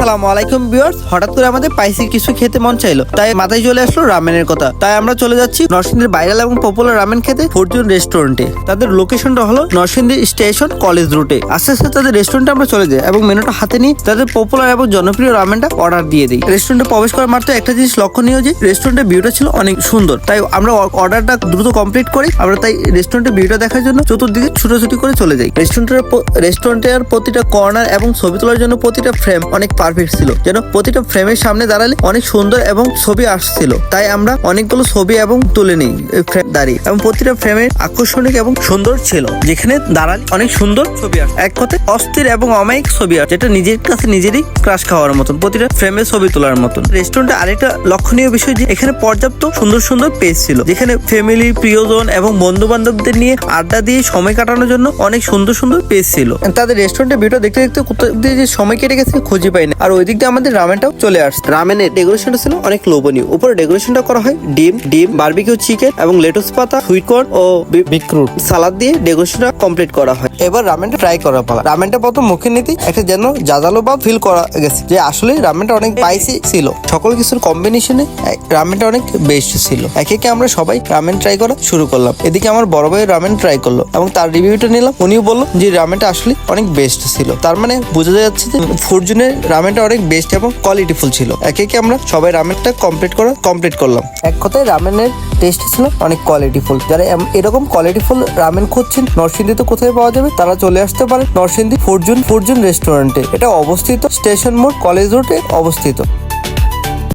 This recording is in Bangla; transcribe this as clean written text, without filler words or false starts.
আসসালামু আলাইকুম ভিউয়ার্স, হঠাৎ করে আমাদের স্পাইসি কিছু খেতে মন চাইলো, তাই মাথায় চলে আসলো রামেনের কথা। তাই আমরা চলে যাচ্ছি নরসিংদীর ভাইরাল এবং পপুলার রামেন খেতে ফরচুন রেস্টুরেন্টে। তাদের লোকেশনটা হলো নরসিংদী স্টেশন কলেজ রুটে। আস্তে আস্তে তাদের রেস্টুরেন্টে আমরা চলে যাই এবং মেনুটা হাতে নিয়ে তাদের পপুলার এবং জনপ্রিয় রামেনটা অর্ডার দিয়ে দিই। রেস্টুরেন্টে প্রবেশ করার মাত্র একটা জিনিস লক্ষণীয় যে রেস্টুরেন্টের ভিউটা ছিল অনেক সুন্দর, তাই আমরা অর্ডারটা দ্রুত কমপ্লিট করি। আমরা তাই রেস্টুরেন্টের ভিউটা দেখার জন্য চতুর্দিকে ছুটোছুটি করে চলে যাই। রেস্টুরেন্টের প্রতিটা কর্নার এবং ছবি তোলার জন্য প্রতিটা ফ্রেম অনেক পারফেক্ট ছিল, যেন প্রতিটা ফ্রেমের সামনে দাঁড়ালে অনেক সুন্দর এবং ছবি আসছিল। তাই আমরা অনেকগুলো ছবি এবং তুলে নিই ফ্রেম দাঁড়িয়ে, এবং প্রতিটা ফ্রেমের আকর্ষণীয় এবং সুন্দর ছিল, যেখানে দাঁড়ালে অনেক সুন্দর ছবি আসে। এক কথায় অস্থির এবং অমায়িক ছবি আসে, যেটা নিজের কাছে নিজেরই ক্রাশ খাওয়ার মতন, প্রতিটা ফ্রেমে ছবি তোলার মতন। রেস্টুরেন্টে আরেকটা লক্ষণীয় বিষয় যে এখানে পর্যাপ্ত সুন্দর সুন্দর পেজ ছিল, যেখানে ফ্যামিলি, প্রিয়জন এবং বন্ধু বান্ধবদের নিয়ে আড্ডা দিয়ে সময় কাটানোর জন্য অনেক সুন্দর সুন্দর পেজ ছিল। তাদের রেস্টুরেন্টের ভিডিও দেখতে দেখতে কোথাও দিয়ে যে সময় কেটে গেছে খুঁজে পাইনি। আর ওই দিক দিয়ে আমাদের রামেনটাও চলে আসছে। রামেনের ডেকোরেশনটা ছিল অনেক লোভনীয়। উপরে ডেকোরেশনটা করা হয় ডিম, বারবিকিউ চিকেন এবং লেটুস পাতা, সুইট কর্ন ও বিটরুট সালাদ দিয়ে ডেকোরেশনটা কমপ্লিট করা হয়। এবার রামেনটা ট্রাই করা পালা। রামেনটা প্রথম মুখে নিতেই একটা যেন জাজালো বা ফিল করা গেছে যে আসলে রামেনটা অনেক স্পাইসি ছিল। সকল কিছুর কম্বিনেশনে রামেনটা অনেক বেস্ট ছিল। একে একে আমরা সবাই রামেন ট্রাই করা শুরু করলাম। এদিকে আমার বড় ভাই রামেন ট্রাই করলো এবং তার রিভিউটা নিলাম। উনিও বললো যে রামেনটা আসলে অনেক বেস্ট ছিল। তার মানে বোঝা যাচ্ছে যে ফরচুনের রামেনটা অনেক বেস্ট এবং কোয়ালিটিফুল ছিল। একে একে আমরা সবাই রামেনটা কমপ্লিট করলাম। এক কথায় রামেনের টেস্ট ছিল অনেক কোয়ালিটিফুল। যারা এরকম কোয়ালিটিফুল রামেন খুঁজছেন নরসিংদীতে কোথায় পাওয়া যাবে তারা চলে আসতে পারে নরসিংদী ফরচুন রেস্টুরেন্টে। এটা অবস্থিত স্টেশন মোড় কলেজ রোডে অবস্থিত।